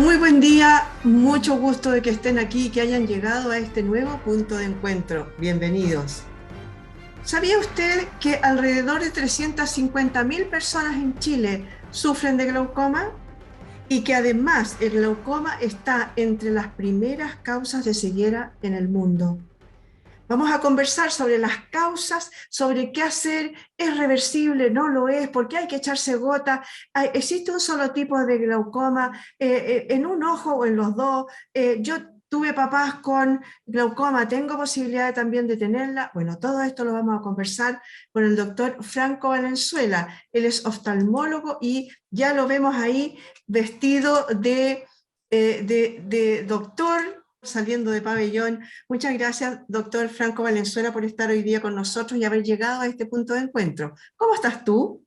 muy buen día, mucho gusto de que estén aquí y que hayan llegado a este nuevo punto de encuentro. Bienvenidos. ¿Sabía usted que alrededor de 350.000 personas en Chile sufren de glaucoma? Y que además el glaucoma está entre las primeras causas de ceguera en el mundo. Vamos a conversar sobre las causas, sobre qué hacer, es reversible, no lo es, por qué hay que echarse gota, existe un solo tipo de glaucoma, en un ojo o en los dos. Yo tuve papás con glaucoma, tengo posibilidad también de tenerla. Bueno, todo esto lo vamos a conversar con el doctor Franco Valenzuela. Él es oftalmólogo y ya lo vemos ahí vestido de doctor, saliendo de pabellón. Muchas gracias, doctor Franco Valenzuela, por estar hoy día con nosotros y haber llegado a este punto de encuentro. ¿Cómo estás tú?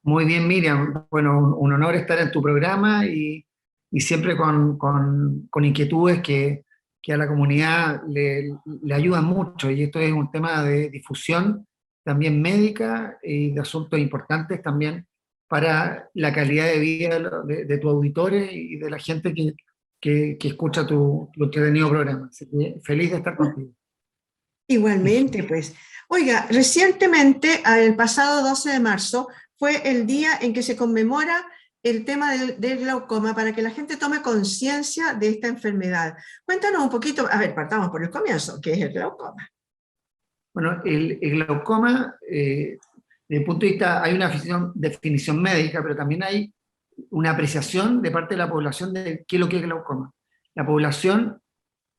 Muy bien, Miriam. Bueno, un honor estar en tu programa y siempre con inquietudes que a la comunidad le ayudan mucho. Y esto es un tema de difusión también médica y de asuntos importantes también para la calidad de vida de tus auditores y de la gente que escucha tu entretenido programa. Así que feliz de estar contigo. Igualmente, pues. Oiga, recientemente, el pasado 12 de marzo, fue el día en que se conmemora el tema del glaucoma para que la gente tome conciencia de esta enfermedad. Cuéntanos un poquito, a ver, partamos por el comienzo, ¿qué es el glaucoma? Bueno, el glaucoma, desde el punto de vista, hay una definición médica, pero también hay una apreciación de parte de la población de qué es lo que es glaucoma. La población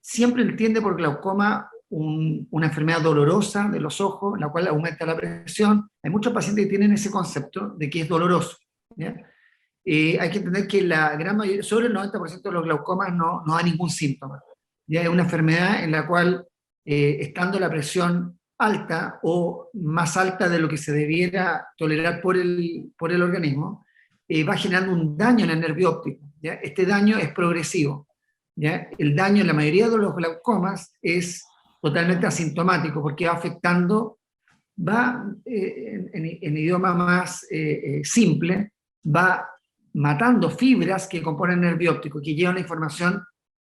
siempre entiende por glaucoma una enfermedad dolorosa de los ojos, la cual aumenta la presión. Hay muchos pacientes que tienen ese concepto de que es doloroso, ¿ya? Hay que entender que la gran mayoría, sobre el 90% de los glaucomas no da ningún síntoma. Ya es una enfermedad en la cual, estando la presión alta o más alta de lo que se debiera tolerar por el organismo, va generando un daño en el nervio óptico. ¿Ya? Este daño es progresivo. ¿Ya? El daño en la mayoría de los glaucomas es totalmente asintomático porque va afectando, en idioma más simple, va matando fibras que componen el nervio óptico, que llevan la información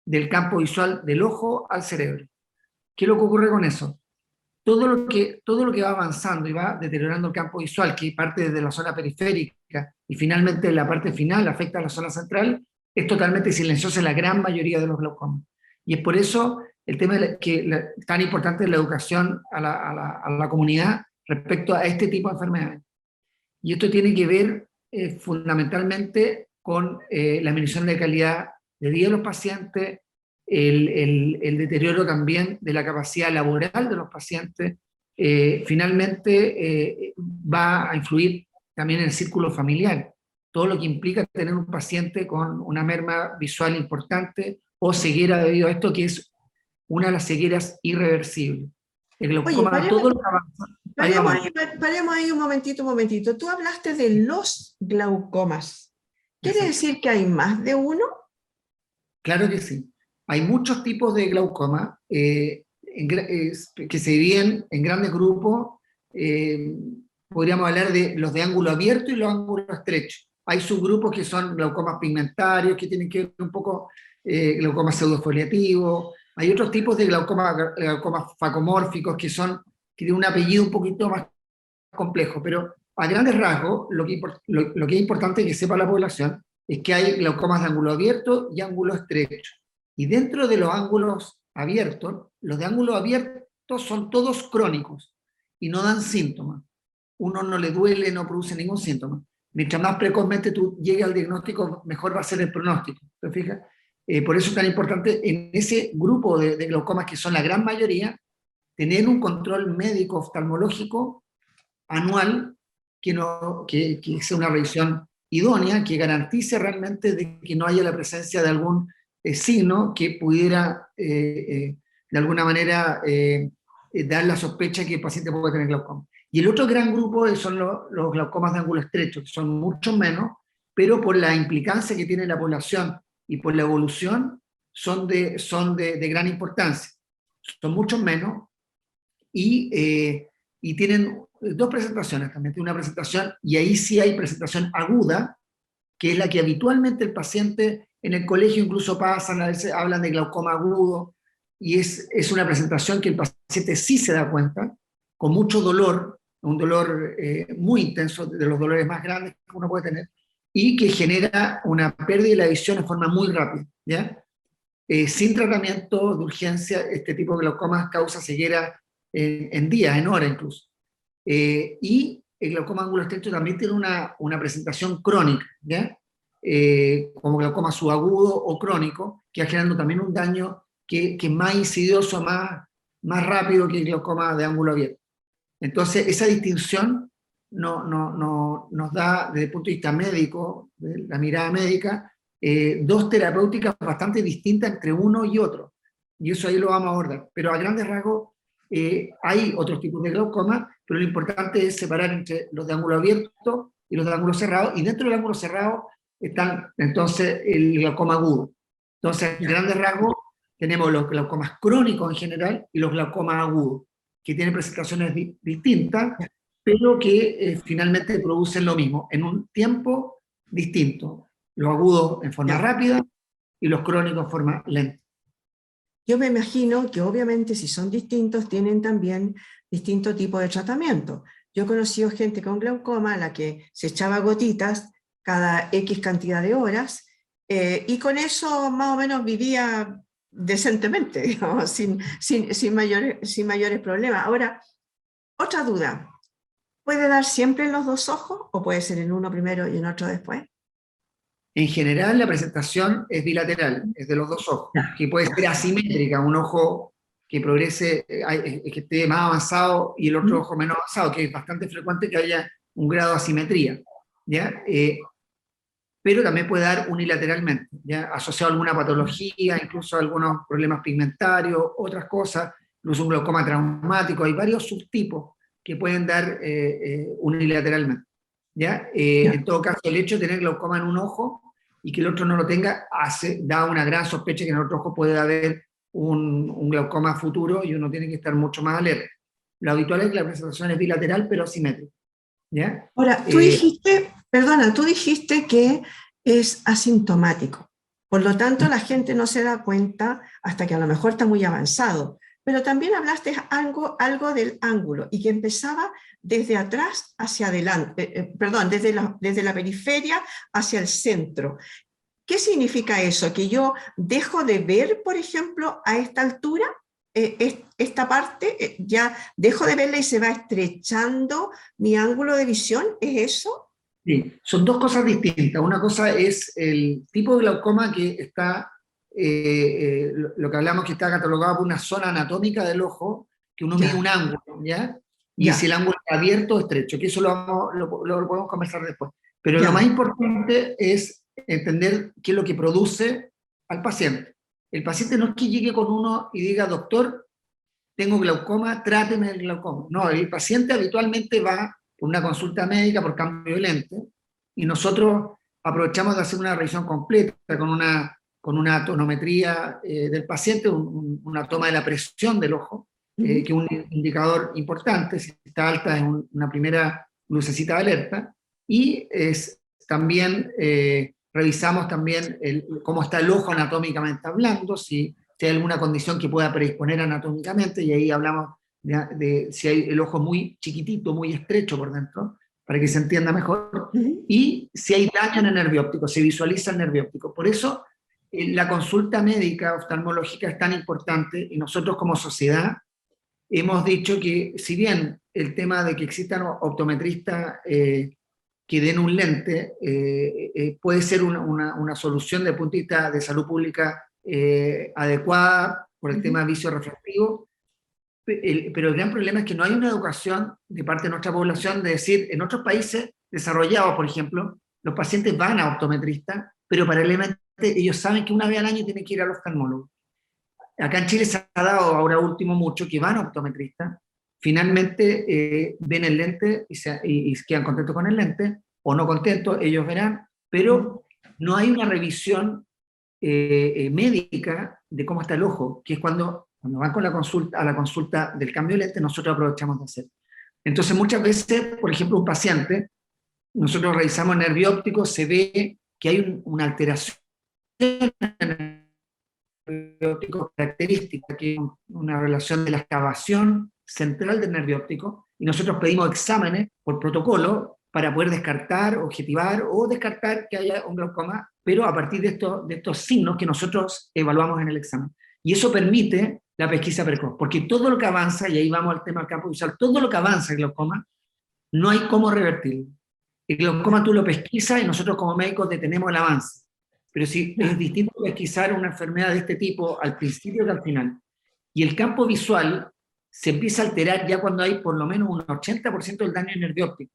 del campo visual del ojo al cerebro. ¿Qué es lo que ocurre con eso? Todo lo que va avanzando y va deteriorando el campo visual, que parte desde la zona periférica y finalmente la parte final afecta a la zona central, es totalmente silenciosa en la gran mayoría de los glaucomas. Y es por eso el tema tan importante es la educación a la comunidad respecto a este tipo de enfermedades. Y esto tiene que ver, fundamentalmente con la disminución de calidad de vida de los pacientes, el deterioro también de la capacidad laboral de los pacientes. Finalmente, va a influir también en el círculo familiar, todo lo que implica tener un paciente con una merma visual importante o ceguera debido a esto, que es una de las cegueras irreversibles. El Oye, glaucoma, todo lo que avanza, ahí paremos vamos. ahí, paremos ahí un momentito, un momentito. Tú hablaste de los glaucomas. ¿Quiere Exacto. decir que hay más de uno? Claro que sí. Hay muchos tipos de glaucoma, que se dividen en grandes grupos. eh, Podríamos hablar de los de ángulo abierto y los ángulos estrechos. Hay subgrupos que son glaucomas pigmentarios, que tienen que ver un poco, glaucomas pseudofoliativos. Hay otros tipos de glaucomas facomórficos que tienen un apellido un poquito más complejo, pero a grandes rasgos, lo que es importante que sepa la población es que hay glaucomas de ángulo abierto y ángulo estrecho. Y dentro de los ángulos abiertos, los de ángulo abierto son todos crónicos y no dan síntomas. Uno no le duele, no produce ningún síntoma. Mientras más precozmente tú llegues al diagnóstico, mejor va a ser el pronóstico. ¿Te fijas? Por eso es tan importante en ese grupo de glaucomas, que son la gran mayoría, tener un control médico oftalmológico anual que sea una revisión idónea, que garantice realmente de que no haya la presencia de algún signo que pudiera, de alguna manera, dar la sospecha que el paciente puede tener glaucoma. Y el otro gran grupo son los glaucomas de ángulo estrecho, que son mucho menos, pero por la implicancia que tiene la población y por la evolución son de gran importancia. Son mucho menos y tienen dos presentaciones también. Tiene una presentación, y ahí sí hay presentación aguda, que es la que habitualmente el paciente en el colegio incluso pasan, a veces hablan de glaucoma agudo, y es una presentación que el paciente sí se da cuenta, con mucho dolor, un dolor muy intenso, de los dolores más grandes que uno puede tener, y que genera una pérdida de la visión en forma muy rápida, ¿ya? Sin tratamiento de urgencia, este tipo de glaucomas causa ceguera en días, en horas incluso. Y el glaucoma ángulo estrecho también tiene una presentación crónica, ¿ya? Como glaucoma subagudo o crónico, que va generando también un daño que es más insidioso, más rápido que el glaucoma de ángulo abierto. Entonces, esa distinción nos da, desde el punto de vista médico, de la mirada médica, dos terapéuticas bastante distintas entre uno y otro. Y eso ahí lo vamos a abordar. Pero a grandes rasgos, hay otros tipos de glaucoma, pero lo importante es separar entre los de ángulo abierto y los de ángulo cerrado, y dentro del ángulo cerrado están entonces el glaucoma agudo. Entonces, a grandes rasgos, tenemos los glaucomas crónicos en general y los glaucomas agudos, que tienen presentaciones distintas, pero que finalmente producen lo mismo, en un tiempo distinto. Los agudos en forma rápida y los crónicos en forma lenta. Yo me imagino que obviamente si son distintos tienen también distinto tipo de tratamiento. Yo he conocido gente con glaucoma a la que se echaba gotitas cada X cantidad de horas y con eso más o menos vivía decentemente, digamos, sin mayores problemas. Ahora, otra duda, ¿puede dar siempre en los dos ojos o puede ser en uno primero y en otro después? En general, la presentación es bilateral, es de los dos ojos, que puede ser asimétrica, un ojo que progrese, que esté más avanzado y el otro ojo menos avanzado, que es bastante frecuente que haya un grado de asimetría, ¿ya? Pero también puede dar unilateralmente, ¿ya? Asociado a alguna patología, incluso a algunos problemas pigmentarios, otras cosas, incluso un glaucoma traumático, hay varios subtipos que pueden dar unilateralmente. ¿Ya? En todo caso, el hecho de tener glaucoma en un ojo y que el otro no lo tenga, da una gran sospecha que en el otro ojo puede haber un glaucoma futuro y uno tiene que estar mucho más alerta. Lo habitual es que la presentación es bilateral, pero asimétrica. ¿Ya? Ahora, tú dijiste que es asintomático. Por lo tanto, la gente no se da cuenta hasta que a lo mejor está muy avanzado. Pero también hablaste algo del ángulo y que empezaba desde atrás hacia adelante, desde la periferia hacia el centro. ¿Qué significa eso? ¿Que yo dejo de ver, por ejemplo, a esta altura? Esta parte, ya dejo de verla y se va estrechando mi ángulo de visión, ¿es eso? Sí, son dos cosas distintas. Una cosa es el tipo de glaucoma que está, lo que hablamos que está catalogado por una zona anatómica del ojo, que uno mide un ángulo, ¿ya? Y si el ángulo está abierto o estrecho, que eso lo podemos conversar después. Pero lo más importante es entender qué es lo que produce al paciente. El paciente no es que llegue con uno y diga, doctor, tengo glaucoma, tráteme el glaucoma. No, el paciente habitualmente va por una consulta médica por cambio de lente, y nosotros aprovechamos de hacer una revisión completa con una tonometría del paciente, una toma de la presión del ojo, que es un indicador importante. Si está alta es una primera lucecita de alerta, y también revisamos también cómo está el ojo anatómicamente hablando, si hay alguna condición que pueda predisponer anatómicamente, y ahí hablamos de si hay el ojo muy chiquitito, muy estrecho por dentro, para que se entienda mejor, y si hay daño en el nervio óptico, se visualiza el nervio óptico. Por eso la consulta médica oftalmológica es tan importante, y nosotros como sociedad hemos dicho que, si bien el tema de que existan optometristas que den un lente puede ser una solución desde el punto de vista de salud pública adecuada por el tema de vicio refractivo, pero el gran problema es que no hay una educación de parte de nuestra población de decir, en otros países desarrollados, por ejemplo, los pacientes van a optometristas, pero paralelamente ellos saben que una vez al año tienen que ir al oftalmólogo. Acá en Chile se ha dado ahora último mucho que van a optometristas, finalmente ven el lente y quedan contentos con el lente, o no contentos, ellos verán, pero no hay una revisión médica de cómo está el ojo, que es cuando van con a la consulta del cambio de lente, nosotros aprovechamos de hacer. Entonces muchas veces, por ejemplo, un paciente, nosotros revisamos el nervio óptico, se ve que hay una alteración nervio óptico característica, que es una relación de la excavación central del nervio óptico, y nosotros pedimos exámenes por protocolo para poder descartar, objetivar o descartar que haya un glaucoma, pero a partir de estos signos que nosotros evaluamos en el examen. Y eso permite la pesquisa precoz, porque todo lo que avanza, y ahí vamos al tema del campo visual, todo lo que avanza en glaucoma, no hay cómo revertirlo. El glaucoma tú lo pesquisas y nosotros como médicos detenemos el avance. Pero si es distinto pesquisar una enfermedad de este tipo al principio que al final. Y el campo visual se empieza a alterar ya cuando hay por lo menos un 80% del daño en nervio óptico,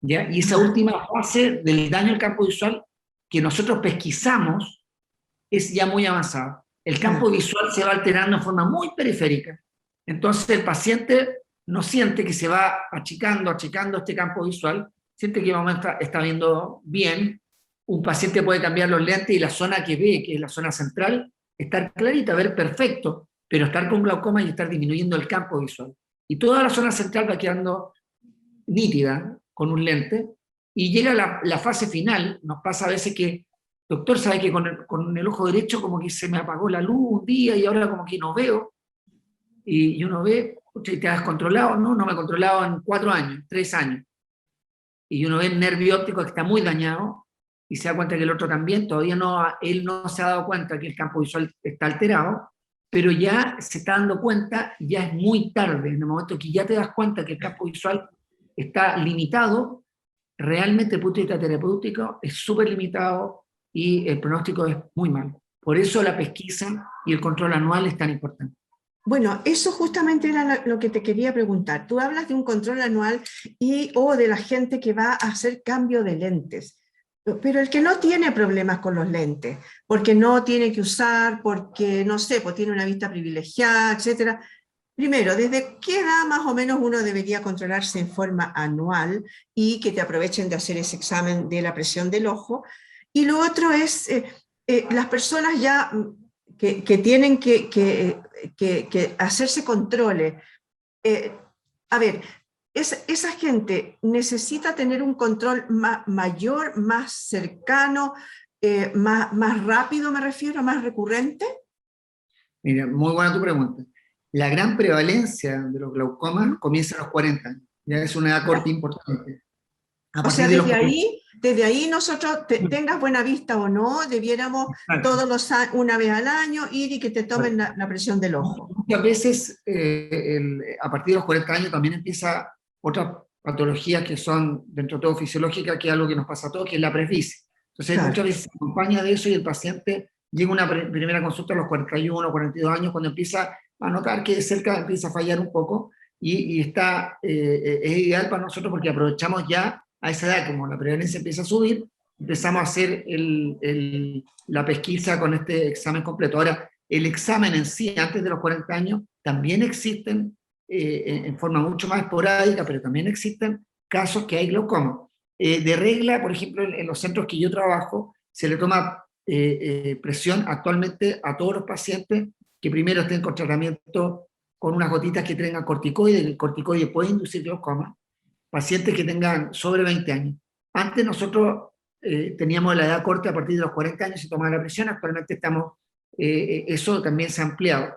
¿ya? Y esa última fase del daño al campo visual que nosotros pesquisamos es ya muy avanzada. El campo visual se va alterando de forma muy periférica. Entonces el paciente no siente que se va achicando este campo visual, siente que está viendo bien. Un paciente puede cambiar los lentes y la zona que ve, que es la zona central, estar clarita, ver perfecto, pero estar con glaucoma y estar disminuyendo el campo visual. Y toda la zona central va quedando nítida con un lente, y llega la fase final. Nos pasa a veces que, doctor, sabe que con el ojo derecho como que se me apagó la luz un día y ahora como que no veo, y uno ve, ¿te has controlado? No me he controlado en 4 años, 3 años. Y uno ve el nervio óptico que está muy dañado, y se da cuenta que el otro también, todavía no, él no se ha dado cuenta que el campo visual está alterado, pero ya se está dando cuenta, ya es muy tarde, en el momento que ya te das cuenta que el campo visual está limitado, realmente el punto de vista terapéutico es súper limitado y el pronóstico es muy malo. Por eso la pesquisa y el control anual es tan importante. Bueno, eso justamente era lo que te quería preguntar. Tú hablas de un control anual o de la gente que va a hacer cambio de lentes, pero el que no tiene problemas con los lentes, porque no tiene que usar, porque, no sé, pues tiene una vista privilegiada, etcétera. Primero, ¿desde qué edad más o menos uno debería controlarse en forma anual y que te aprovechen de hacer ese examen de la presión del ojo? Y lo otro es las personas ya que tienen que hacerse controles. A ver, esa gente necesita tener un control mayor, más cercano, más rápido, me refiero, más recurrente. Mira, muy buena tu pregunta. La gran prevalencia de los glaucomas comienza a los 40 años. Ya es una edad corta importante. O sea, desde ahí nosotros, tengas buena vista o no, debiéramos una vez al año ir y que te tomen la presión del ojo. Muchas veces, a partir de los 40 años también empieza otras patologías que son, dentro de todo, fisiológicas, que es algo que nos pasa a todos, que es la presbicia. Entonces, muchas veces se acompaña de eso y el paciente llega a una primera consulta a los 41, 42 años, cuando empieza a notar que cerca empieza a fallar un poco, y es ideal para nosotros porque aprovechamos ya a esa edad, como la prevalencia empieza a subir, empezamos a hacer la pesquisa con este examen completo. Ahora, el examen en sí, antes de los 40 años, también existen, en forma mucho más esporádica, pero también existen casos que hay glaucoma. De regla, por ejemplo, en los centros que yo trabajo, se le toma presión actualmente a todos los pacientes que primero estén con tratamiento con unas gotitas que tengan corticoides. El corticoide puede inducir glaucoma. Pacientes que tengan sobre 20 años. Antes nosotros teníamos la edad corta, a partir de los 40 años se tomaba la presión, actualmente eso también se ha ampliado.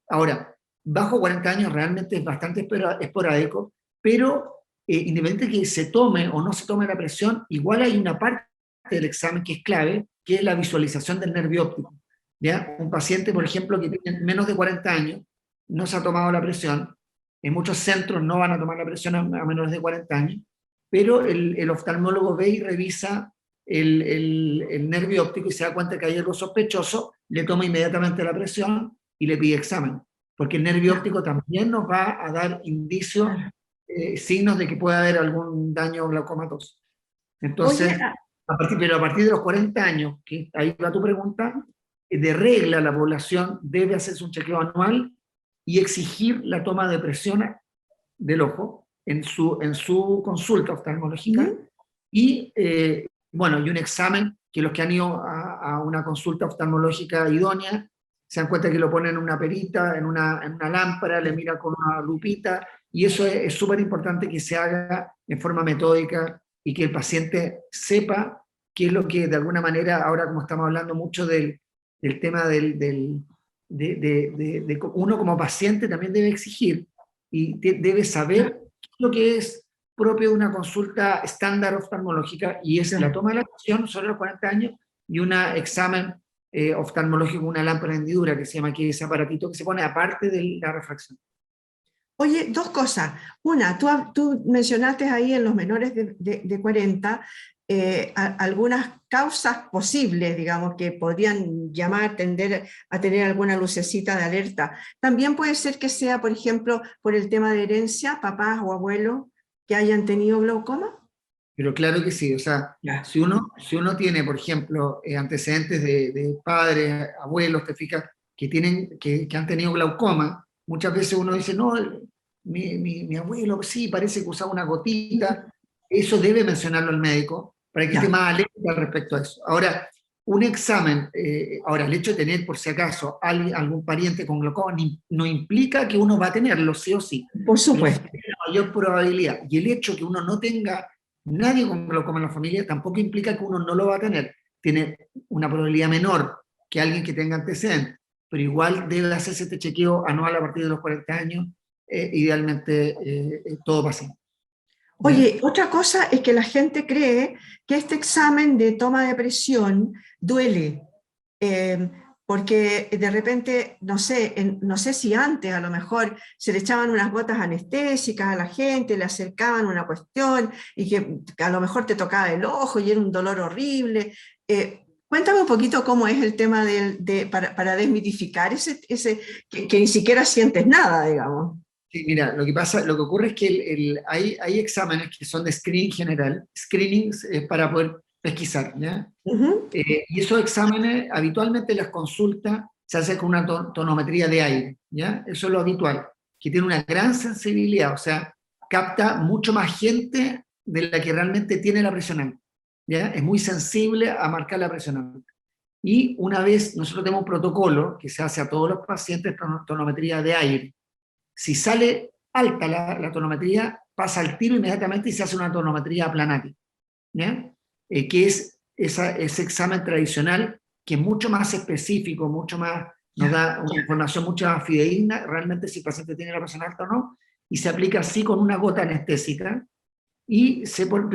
Ahora, bajo 40 años realmente es bastante esporádico, pero independientemente de que se tome o no se tome la presión, igual hay una parte del examen que es clave, que es la visualización del nervio óptico. ¿Ya? Un paciente, por ejemplo, que tiene menos de 40 años, no se ha tomado la presión. En muchos centros no van a tomar la presión a menores de 40 años, pero el oftalmólogo ve y revisa el nervio óptico y se da cuenta que hay algo sospechoso, le toma inmediatamente la presión y le pide examen, porque el nervio óptico también nos va a dar indicios, signos de que puede haber algún daño glaucomatoso. Entonces, pero a partir de los 40 años, que ahí va tu pregunta, de regla la población debe hacerse un chequeo anual y exigir la toma de presión del ojo en su consulta oftalmológica, y y un examen que los que han ido a una consulta oftalmológica idónea se dan cuenta que lo ponen en una perita, en una lámpara, le miran con una lupita, y eso es súper importante que se haga en forma metódica y que el paciente sepa que es lo que de alguna manera, ahora como estamos hablando mucho del tema de uno como paciente también debe exigir y debe saber qué es lo que es propio de una consulta estándar oftalmológica, y es la Claro. toma de la presión sobre los 40 años y un examen oftalmológico, una lámpara de hendidura que se llama aquí, ese aparatito que se pone aparte de la refracción. Oye, dos cosas. Una, tú mencionaste ahí en los menores de 40 algunas causas posibles, digamos, que podrían llamar, tender a tener alguna lucecita de alerta. También puede ser que sea, por ejemplo, por el tema de herencia, papás o abuelos que hayan tenido glaucoma. Pero claro que sí, o sea, Ya. si uno tiene, por ejemplo, antecedentes de padres, abuelos, te fijas, que han tenido glaucoma, muchas veces uno dice, no, mi abuelo sí, parece que usaba una gotita, eso debe mencionarlo el médico para que esté Ya, más alerta respecto a eso. Ahora, un examen, ahora, el hecho de tener, por si acaso, algún pariente con glaucoma no implica que uno va a tenerlo, sí o sí, por pero sí supuesto. tiene la mayor probabilidad. Y el hecho que uno no tenga nadie con glaucoma en la familia tampoco implica que uno no lo va a tener. Tiene una probabilidad menor que alguien que tenga antecedentes, pero igual debe hacerse este chequeo anual a partir de los 40 años, idealmente todo paciente. ¿Ya? Oye, otra cosa es que la gente cree que este examen de toma de presión duele, eh, porque de repente, no sé si antes a lo mejor se le echaban unas gotas anestésicas a la gente, le acercaban una cuestión y que a lo mejor te tocaba el ojo y era un dolor horrible. Cuéntame un poquito cómo es el tema para desmitificar que ni siquiera sientes nada, digamos. Sí, mira, lo que ocurre es que hay exámenes que son de screening general, screenings para poder pesquisar, ¿ya? Ujú. Y esos exámenes, habitualmente las consultas se hacen con una tonometría de aire, ¿ya? Eso es lo habitual, que tiene una gran sensibilidad, o sea, capta mucho más gente de la que realmente tiene la presión alta, ¿ya? Es muy sensible a marcar la presión alta. Y una vez, nosotros tenemos un protocolo que se hace a todos los pacientes con tonometría de aire. Si sale alta la tonometría, pasa al tiro inmediatamente y se hace una tonometría aplanática, ¿ya? Que es ese examen tradicional que es mucho más específico, mucho más, nos Ya. da una información mucho más fidedigna, realmente si el paciente tiene la presión alta o no, y se aplica así con una gota anestésica, y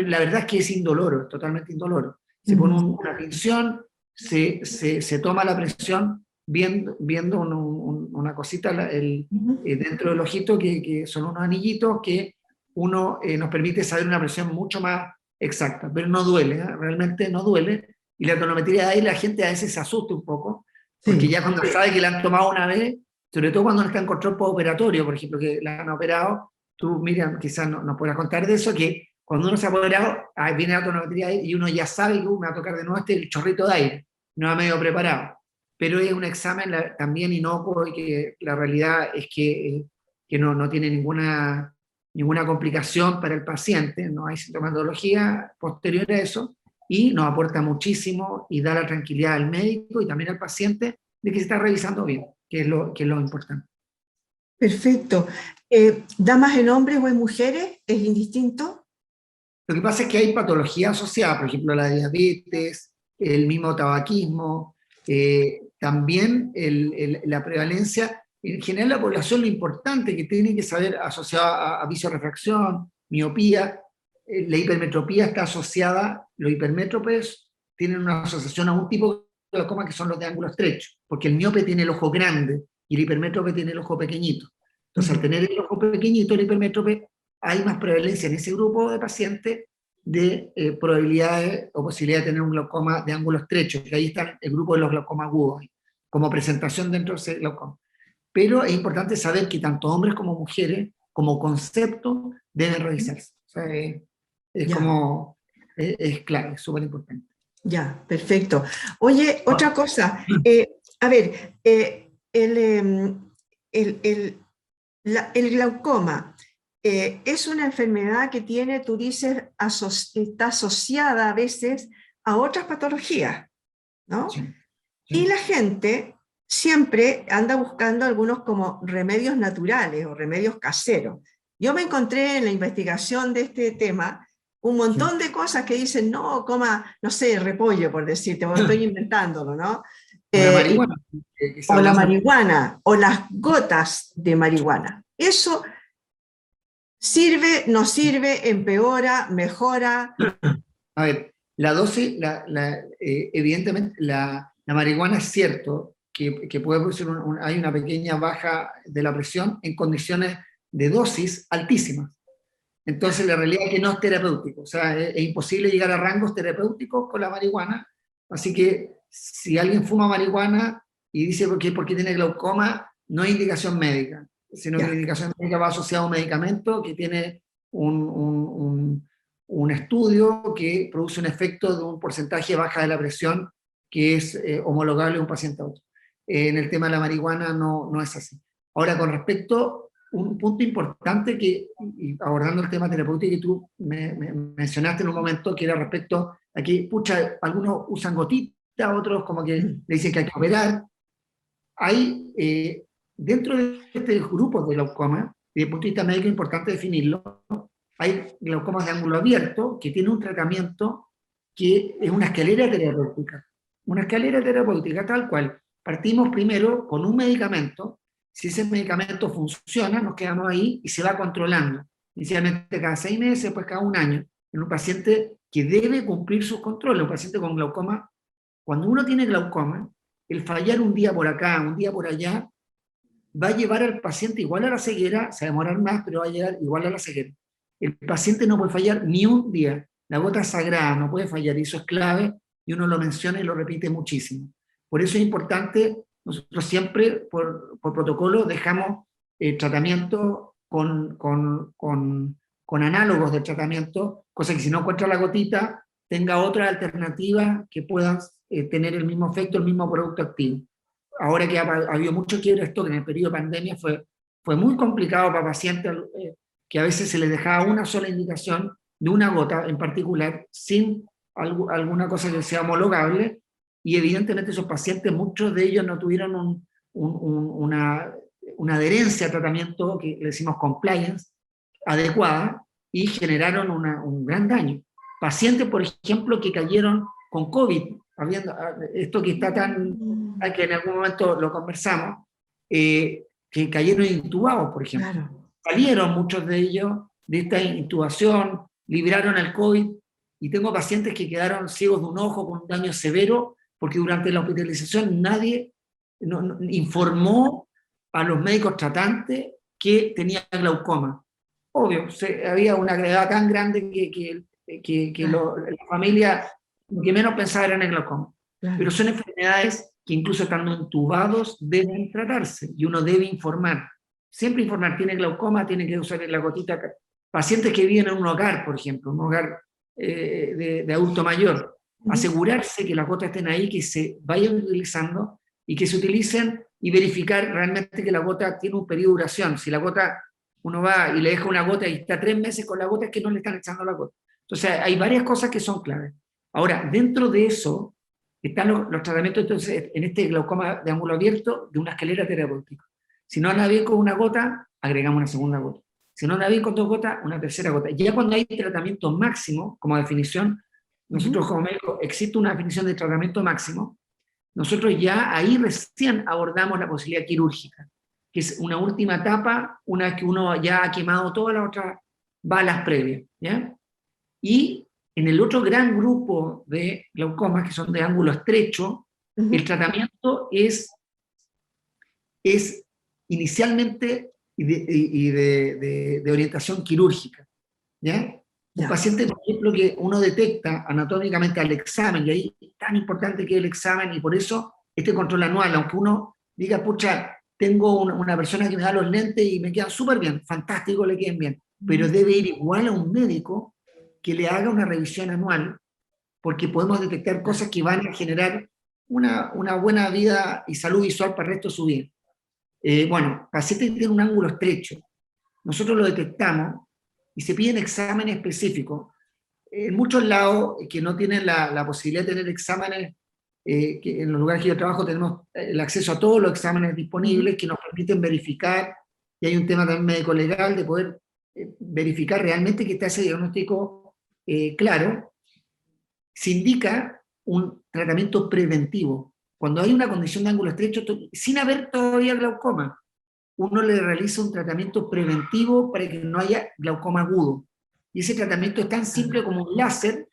la verdad es que es indoloro, es totalmente indoloro. Se pone Ujú. una tinción, se toma la presión viendo una cosita Ujú. dentro del ojito que son unos anillitos que nos permite saber una presión mucho más exacta, pero no duele, ¿eh? Realmente no duele. Y la tonometría de ahí la gente a veces se asusta un poco, porque Sí. ya cuando sabe que la han tomado una vez, sobre todo cuando no está en control postoperatorio, por ejemplo, que la han operado, tú, Miriam, quizás nos podrás contar de eso, que cuando uno se ha operado, viene la tonometría y uno ya sabe que me va a tocar de nuevo el chorrito de aire, no va medio preparado. Pero es un examen también inocuo y que la realidad es que no tiene ninguna complicación para el paciente, no hay sintomatología posterior a eso, y nos aporta muchísimo y da la tranquilidad al médico y también al paciente de que se está revisando bien, que es lo importante. Perfecto. ¿Damas en hombres o en mujeres? ¿Es indistinto? Lo que pasa es que hay patologías asociadas, por ejemplo, la diabetes, el mismo tabaquismo, también la prevalencia. En general, la población, lo importante que tiene que saber asociado a visiorefracción, miopía, la hipermetropía está asociada, los hipermétropes tienen una asociación a un tipo de glaucoma que son los de ángulo estrecho, porque el miope tiene el ojo grande y el hipermétrope tiene el ojo pequeñito. Entonces, al Ujú. tener el ojo pequeñito, el hipermétrope, hay más prevalencia en ese grupo de pacientes de probabilidades o posibilidad de tener un glaucoma de ángulo estrecho, que ahí está el grupo de los glaucomas agudos, como presentación dentro de ese glaucoma. Pero es importante saber que tanto hombres como mujeres, como concepto, deben revisarse. O sea, es Ya, como, es clave, es súper importante. ya, perfecto. Oye, otra cosa. A ver, el, el glaucoma es una enfermedad que tiene, tú dices, está asociada a veces a otras patologías, ¿no? Sí, Y sí. la gente siempre anda buscando algunos como remedios naturales o remedios caseros. Yo me encontré en la investigación de este tema un montón de cosas que dicen, no, coma, no sé, repollo, por decirte, o estoy inventándolo, ¿no? O la Y marihuana, que se o habla la mucho. marihuana, o las gotas de marihuana. Eso sirve, no sirve, empeora, mejora. A ver, la dosis, evidentemente, la marihuana es cierto que puede producir hay una pequeña baja de la presión en condiciones de dosis altísimas. Entonces, la realidad es que no es terapéutico, o sea, es imposible llegar a rangos terapéuticos con la marihuana, así que si alguien fuma marihuana y dice porque tiene glaucoma, no hay indicación médica, sino que la Ya. indicación médica va asociada a un medicamento que tiene un estudio que produce un efecto de un porcentaje baja de la presión que es homologable a un paciente a otro. En el tema de la marihuana no es así. Ahora, con respecto un punto importante y abordando el tema terapéutico que tú me mencionaste en un momento, que era respecto a que, pucha, algunos usan gotitas, otros como que le dicen que hay que operar. Hay, dentro de este grupo de glaucoma, desde el punto de vista médico es importante definirlo, hay glaucomas de ángulo abierto que tiene un tratamiento que es una escalera terapéutica. Una escalera terapéutica tal cual. Partimos primero con un medicamento. Si ese medicamento funciona, nos quedamos ahí y se va controlando. Inicialmente cada 6 meses, después cada un año, en un paciente que debe cumplir sus controles. Un paciente con glaucoma, cuando uno tiene glaucoma, el fallar un día por acá, un día por allá, va a llevar al paciente igual a la ceguera, se va a demorar más, pero va a llegar igual a la ceguera. El paciente no puede fallar ni un día. La gota sagrada no puede fallar, y eso es clave, y uno lo menciona y lo repite muchísimo. Por eso es importante, nosotros siempre, por protocolo, dejamos tratamiento con análogos del tratamiento, cosa que si no encuentra la gotita, tenga otra alternativa que pueda tener el mismo efecto, el mismo producto activo. Ahora que ha habido mucho quiebre esto, que en el periodo de pandemia fue muy complicado para pacientes que a veces se les dejaba una sola indicación de una gota en particular, sin alguna cosa que sea homologable, y evidentemente esos pacientes, muchos de ellos no tuvieron una adherencia al tratamiento, que le decimos compliance, adecuada, y generaron un gran daño. Pacientes, por ejemplo, que cayeron con COVID, esto que está que en algún momento lo conversamos, que cayeron intubados, por ejemplo. Claro. Salieron muchos de ellos de esta intubación, libraron el COVID, y tengo pacientes que quedaron ciegos de un ojo con un daño severo, porque durante la hospitalización nadie informó a los médicos tratantes que tenía glaucoma. Obvio, había una gravedad tan grande que la familia lo que menos pensaba era en el glaucoma. Claro. Pero son enfermedades que incluso estando entubados deben tratarse, y uno debe informar. Siempre informar, tiene glaucoma, tiene que usar la gotita. Pacientes que viven en un hogar, por ejemplo, un hogar de adulto mayor, asegurarse que las gotas estén ahí, que se vayan utilizando y que se utilicen, y verificar realmente que la gota tiene un periodo de duración. Si la gota, uno va y le deja una gota y está 3 meses con la gota, es que no le están echando la gota. Entonces hay varias cosas que son claves. Ahora, dentro de eso están los tratamientos, entonces, en este glaucoma de ángulo abierto, de una escalera terapéutica. Si no anda bien con una gota, agregamos una segunda gota. Si no anda bien con 2 gotas, una tercera gota. Ya cuando hay tratamiento máximo, como definición, nosotros como médicos, existe una definición de tratamiento máximo, nosotros ya ahí recién abordamos la posibilidad quirúrgica, que es una última etapa, una vez que uno ya ha quemado todas las otras balas previas, ¿ya? Y en el otro gran grupo de glaucomas, que son de ángulo estrecho, el tratamiento es inicialmente de orientación quirúrgica, ¿ya? Un paciente, por ejemplo, que uno detecta anatómicamente al examen, y ahí es tan importante que el examen, y por eso este control anual, aunque uno diga, pucha, tengo una persona que me da los lentes y me quedan súper bien, fantástico, le queden bien, pero debe ir igual a un médico que le haga una revisión anual, porque podemos detectar cosas que van a generar una buena vida y salud visual para el resto de su vida. Bueno, pacientes que tienen un ángulo estrecho, nosotros lo detectamos y se piden exámenes específicos. En muchos lados que no tienen la posibilidad de tener exámenes, que en los lugares que yo trabajo tenemos el acceso a todos los exámenes disponibles que nos permiten verificar, y hay un tema también médico-legal de poder verificar realmente que está ese diagnóstico claro, se indica un tratamiento preventivo. Cuando hay una condición de ángulo estrecho, sin haber todavía glaucoma, uno le realiza un tratamiento preventivo para que no haya glaucoma agudo. Y ese tratamiento es tan simple como un láser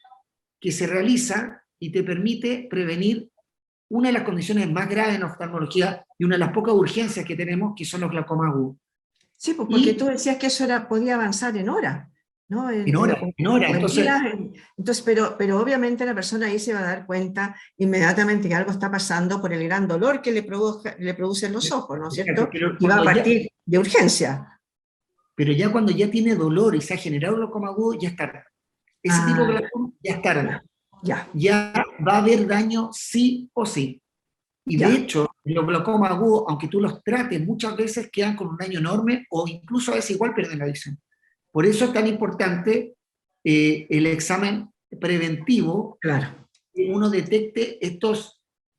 que se realiza y te permite prevenir una de las condiciones más graves en oftalmología y una de las pocas urgencias que tenemos, que son los glaucomas agudos. Sí, pues porque tú decías que eso podía avanzar en horas, ¿no? En hora. O en días. Entonces, pero obviamente la persona ahí se va a dar cuenta inmediatamente que algo está pasando por el gran dolor que le producen los ojos, ¿no es cierto? Y va a partir de urgencia. Pero ya cuando ya tiene dolor y se ha generado glaucoma agudo, ya es tarde. Ese tipo de glaucoma ya es tarde. Ya va a haber daño sí o sí. Y de hecho, los glaucomas agudos, aunque tú los trates, muchas veces quedan con un daño enorme o incluso a veces igual pierden la visión. Por eso es tan importante el examen preventivo, que uno detecte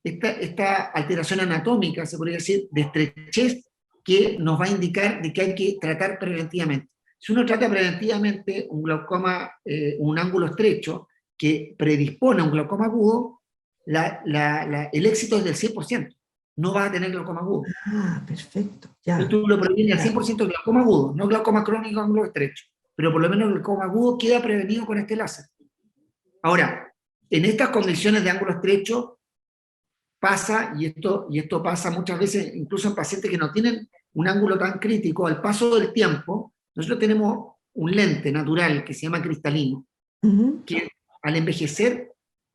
esta alteración anatómica, se podría decir, de estrechez, que nos va a indicar de que hay que tratar preventivamente. Si uno trata preventivamente un glaucoma, un ángulo estrecho, que predispone a un glaucoma agudo, el éxito es del 100%. No vas a tener glaucoma agudo. Perfecto. Tú lo previenes al 100% de glaucoma agudo, no glaucoma crónico, ángulo estrecho. Pero por lo menos el glaucoma agudo queda prevenido con este láser. Ahora, en estas condiciones de ángulo estrecho pasa, y esto pasa muchas veces, incluso en pacientes que no tienen un ángulo tan crítico, al paso del tiempo, nosotros tenemos un lente natural que se llama cristalino, que al envejecer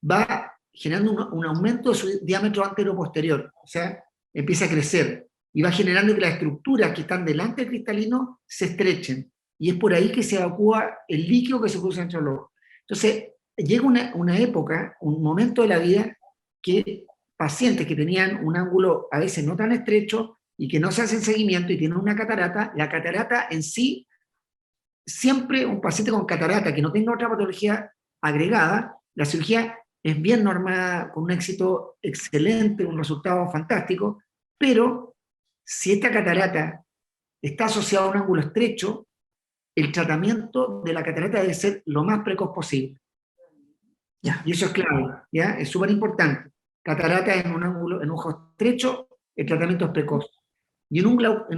va generando un aumento de su diámetro antero-posterior, o sea, empieza a crecer, y va generando que las estructuras que están delante del cristalino se estrechen, y es por ahí que se evacúa el líquido que se produce dentro del ojo. Entonces, llega una época, un momento de la vida, que pacientes que tenían un ángulo a veces no tan estrecho, y que no se hacen seguimiento y tienen una catarata, la catarata en sí, siempre un paciente con catarata que no tenga otra patología agregada, la cirugía es bien normada, con un éxito excelente, un resultado fantástico, pero si esta catarata está asociada a un ángulo estrecho, el tratamiento de la catarata debe ser lo más precoz posible. Y eso es clave, ¿ya? Es súper importante. Catarata en un ángulo, en un ojo estrecho, el tratamiento es precoz. Y en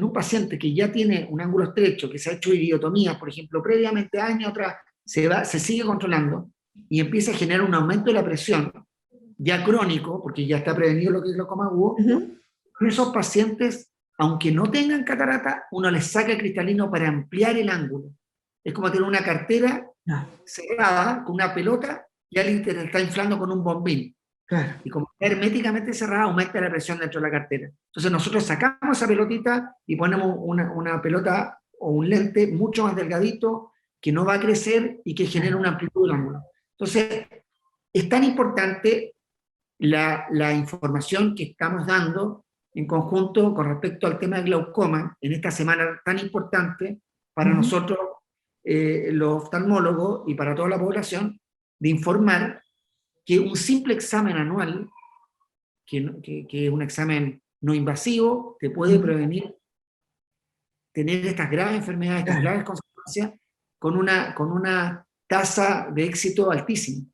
un paciente que ya tiene un ángulo estrecho, que se ha hecho idiotomía, por ejemplo, previamente años atrás, se sigue controlando y empieza a generar un aumento de la presión, ya crónico, porque ya está prevenido lo que es glaucoma agudo, con esos pacientes, aunque no tengan catarata, uno les saca el cristalino para ampliar el ángulo. Es como tener una cartera cerrada con una pelota y alguien te está inflando con un bombín. Y como está herméticamente cerrada, aumenta la presión dentro de la cartera. Entonces nosotros sacamos esa pelotita y ponemos una pelota o un lente mucho más delgadito, que no va a crecer y que genera una amplitud del ángulo. Entonces, es tan importante la información que estamos dando en conjunto con respecto al tema del glaucoma, en esta semana tan importante para nosotros, los oftalmólogos, y para toda la población, de informar que un simple examen anual, que es un examen no invasivo, te puede prevenir tener estas graves enfermedades, estas graves consecuencias, con una tasa de éxito altísima.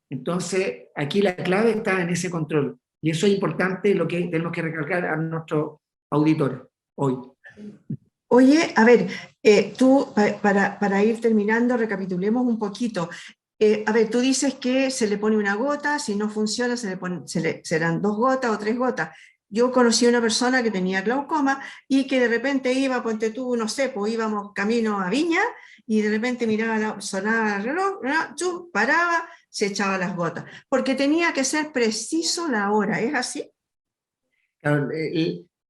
Entonces, aquí la clave está en ese control. Y eso es importante, lo que tenemos que recalcar a nuestros auditores hoy. Oye, a ver, tú, para ir terminando, recapitulemos un poquito. A ver, tú dices que se le pone una gota, si no funciona serán 2 gotas o 3 gotas. Yo conocí a una persona que tenía glaucoma y que de repente iba, ponte tú, no sé, pues íbamos camino a Viña y de repente miraba, sonaba el reloj, chum, paraba, se echaba las gotas, porque tenía que ser preciso la hora, ¿es así? Claro,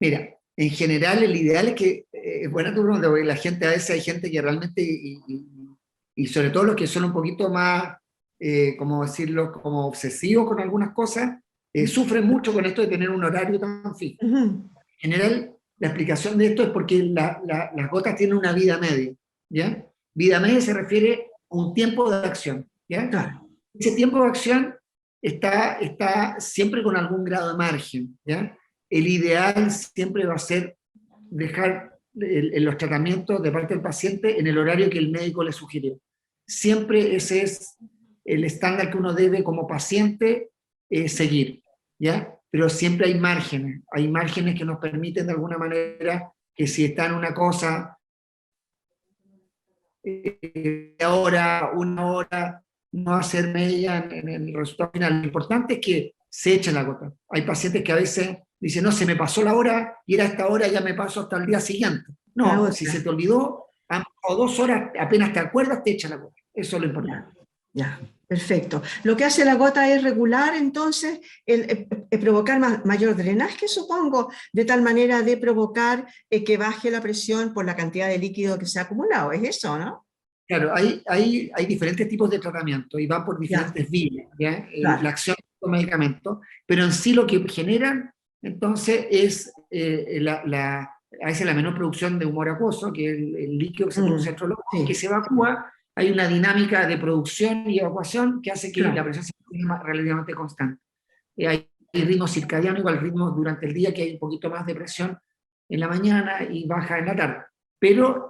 mira, en general el ideal es que, buena tu pregunta, porque la gente, a veces hay gente que realmente, y sobre todo los que son un poquito más, como decirlo, como obsesivos con algunas cosas, sufren mucho con esto de tener un horario tan fijo. En general, la explicación de esto es porque las gotas tienen una vida media, ¿ya? Vida media se refiere a un tiempo de acción, ¿ya? Claro. Ese tiempo de acción está siempre con algún grado de margen, ¿ya? El ideal siempre va a ser dejar los tratamientos de parte del paciente en el horario que el médico le sugirió. Siempre ese es el estándar que uno debe como paciente seguir, ¿ya? Pero siempre hay márgenes que nos permiten de alguna manera que si está en una cosa, hora, una hora, no hacer media en el resultado final. Lo importante es que se echen la gota. Hay pacientes que a veces dicen, no, se me pasó la hora y era esta hora, ya me paso hasta el día siguiente. La No, si otra. se te olvidó, han pasado 2 horas, apenas te acuerdas, te echan la gota. Eso es lo importante. Ya, perfecto. Lo que hace la gota es regular, entonces, provocar mayor drenaje, supongo, de tal manera de provocar que baje la presión por la cantidad de líquido que se ha acumulado. ¿Es eso, no? Claro, hay diferentes tipos de tratamiento y van por Ya, diferentes vías, ¿ya? La claro. acción de los medicamentos, pero en sí lo que generan, entonces, es a veces la menor producción de humor acuoso, que es el líquido que se produce dentro del ojo, que Sí, se evacúa. Hay una dinámica de producción y evacuación que hace que la claro. presión se mantenga relativamente constante. Hay ritmo circadiano, igual ritmo durante el día, que hay un poquito más de presión en la mañana y baja en la tarde. Pero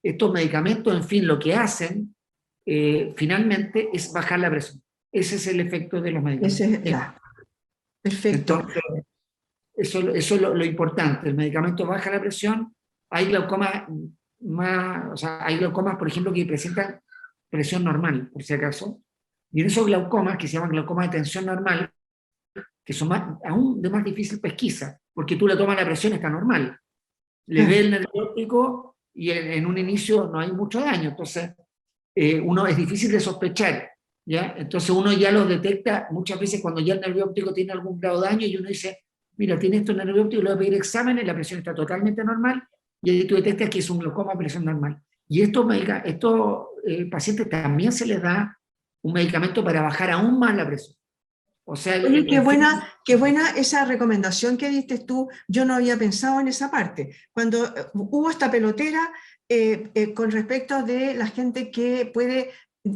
estos medicamentos, en fin, lo que hacen finalmente es bajar la presión. Ese es el efecto de los medicamentos. Ya, perfecto. Entonces, eso es lo importante. El medicamento baja la presión. Hay glaucomas más, o sea, hay glaucomas, por ejemplo, que presentan presión normal, por si acaso. Y en esos glaucomas, que se llaman glaucomas de tensión normal, que son aún de más difícil pesquisa, porque tú le tomas la presión, está normal. Le ve el nervio óptico y en un inicio no hay mucho daño. Entonces, uno es difícil de sospechar, ¿ya? Entonces uno ya lo detecta muchas veces cuando ya el nervio óptico tiene algún grado de daño y uno dice, mira, tiene esto el nervio óptico, le voy a pedir exámenes, la presión está totalmente normal y ahí tú detectas que es un glaucoma a presión normal. Y estos pacientes también se les da un medicamento para bajar aún más la presión. O sea, Oye, en fin, qué buena esa recomendación que diste tú. Yo no había pensado en esa parte. Cuando hubo esta pelotera con respecto de la gente que puede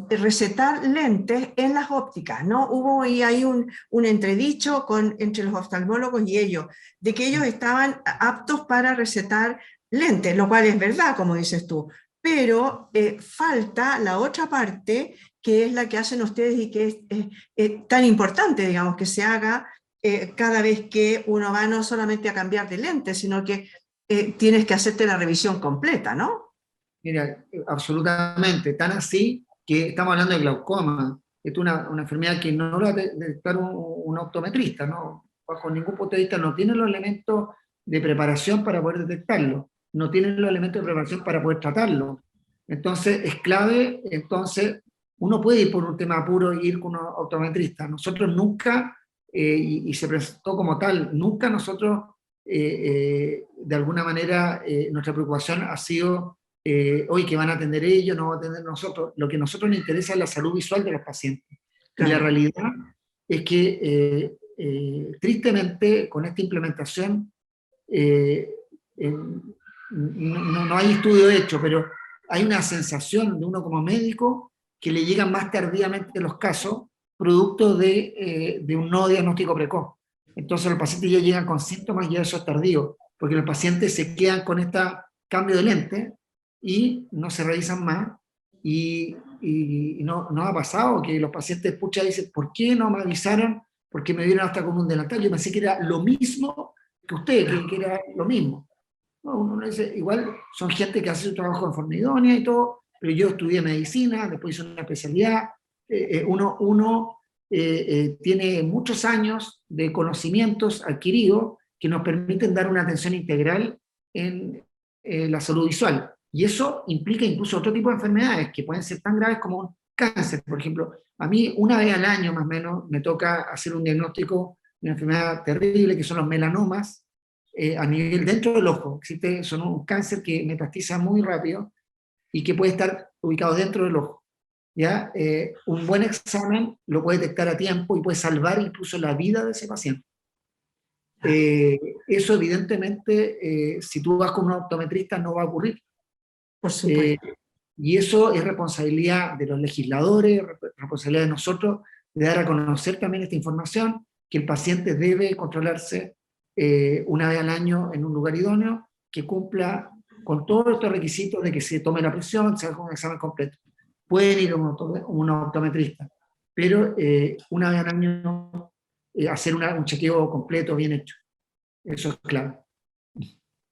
recetar lentes en las ópticas, ¿no? Hubo ahí un entredicho entre los oftalmólogos y ellos, de que ellos estaban aptos para recetar lentes, lo cual es verdad, como dices tú. Pero falta la otra parte que es la que hacen ustedes y que es tan importante, digamos, que se haga cada vez que uno va no solamente a cambiar de lente, sino que tienes que hacerte la revisión completa, ¿no? mira, absolutamente, tan así que estamos hablando de glaucoma. Esto es una enfermedad que no lo va a detectar un optometrista, ¿no? Bajo ningún punto de vista no tiene los elementos de preparación para poder detectarlo, no tiene los elementos de preparación para poder tratarlo. Entonces es clave, entonces uno puede ir por un tema puro e ir con un optometrista. Nosotros nunca, y se presentó como tal, nunca nosotros, de alguna manera, nuestra preocupación ha sido hoy que van a atender ellos, no van a atender nosotros. Lo que a nosotros nos interesa es la salud visual de los pacientes. Y la Claro. realidad es que, tristemente, con esta implementación, eh, no hay estudio hecho, pero hay una sensación de uno como médico que le llegan más tardíamente los casos, producto de un no diagnóstico precoz. Entonces los pacientes ya llegan con síntomas y eso es tardío, porque los pacientes se quedan con este cambio de lente y no se revisan más. Y no ha pasado que los pacientes pucha dicen, ¿por qué no me avisaron? ¿Por qué me vieron hasta con un delantal? Yo pensé que era lo mismo que usted, que era lo mismo. No, uno dice, igual son gente que hace su trabajo de forma idónea y todo, pero yo estudié medicina, después hice una especialidad, tiene muchos años de conocimientos adquiridos que nos permiten dar una atención integral en la salud visual. Y eso implica incluso otro tipo de enfermedades que pueden ser tan graves como un cáncer. Por ejemplo, a mí una vez al año más o menos me toca hacer un diagnóstico de una enfermedad terrible que son los melanomas, a nivel dentro del ojo. Son un cáncer que metastiza muy rápido y que puede estar ubicado dentro del ojo. ¿Ya? Un buen examen lo puede detectar a tiempo y puede salvar incluso la vida de ese paciente. Eso evidentemente, si tú vas con un optometrista no va a ocurrir. Por Eh, supuesto. y eso es responsabilidad de los legisladores, responsabilidad de nosotros, de dar a conocer también esta información, que el paciente debe controlarse una vez al año en un lugar idóneo, que cumpla con todos estos requisitos de que se tome la presión, se haga un examen completo. pueden ir a un optometrista, pero una vez al año hacer un chequeo completo, bien hecho. Eso es clave.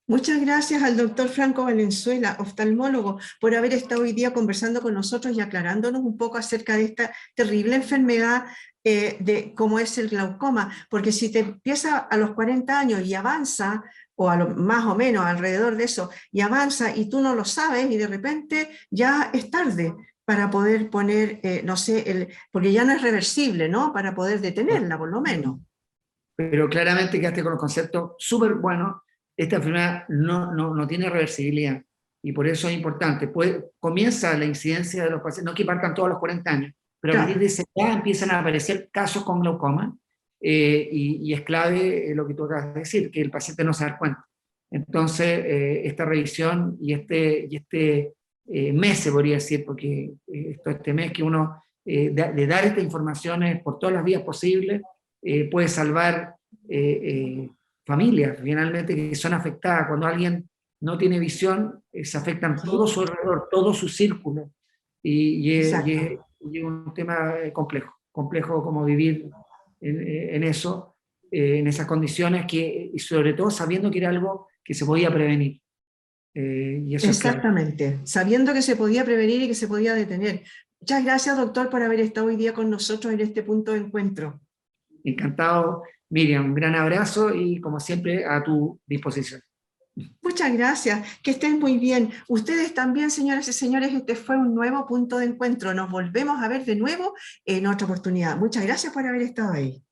Muchas gracias al doctor Franco Valenzuela, oftalmólogo, por haber estado hoy día conversando con nosotros y aclarándonos un poco acerca de esta terrible enfermedad de cómo es el glaucoma, porque si te empieza a los 40 años y avanza, o más o menos alrededor de eso, y avanza y tú no lo sabes y de repente ya es tarde para poder poner, no sé, porque ya no es reversible, ¿no? Para poder detenerla, por lo menos. Pero claramente quedaste con los conceptos súper buenos. Esta enfermedad no tiene reversibilidad y por eso es importante. Comienza la incidencia de los pacientes, no que partan todos los 40 años, pero a partir de esa edad empiezan a aparecer casos con glaucoma y es clave lo que tú acabas de decir, que el paciente no se da cuenta. Entonces, esta revisión y este mes, se podría decir, porque este mes que uno de dar estas informaciones por todas las vías posibles, puede salvar familias finalmente que son afectadas. Cuando alguien no tiene visión, se afectan todo su alrededor, todo su círculo, y es un tema complejo como vivir en eso, en esas condiciones, y sobre todo sabiendo que era algo que se podía prevenir. Y eso exactamente, es claro. Sabiendo que se podía prevenir y que se podía detener. Muchas gracias, doctor, por haber estado hoy día con nosotros en este punto de encuentro. Encantado, Miriam, un gran abrazo y como siempre a tu disposición. Muchas gracias, que estén muy bien. Ustedes también, señoras y señores, este fue un nuevo punto de encuentro. Nos volvemos a ver de nuevo en otra oportunidad. Muchas gracias por haber estado ahí.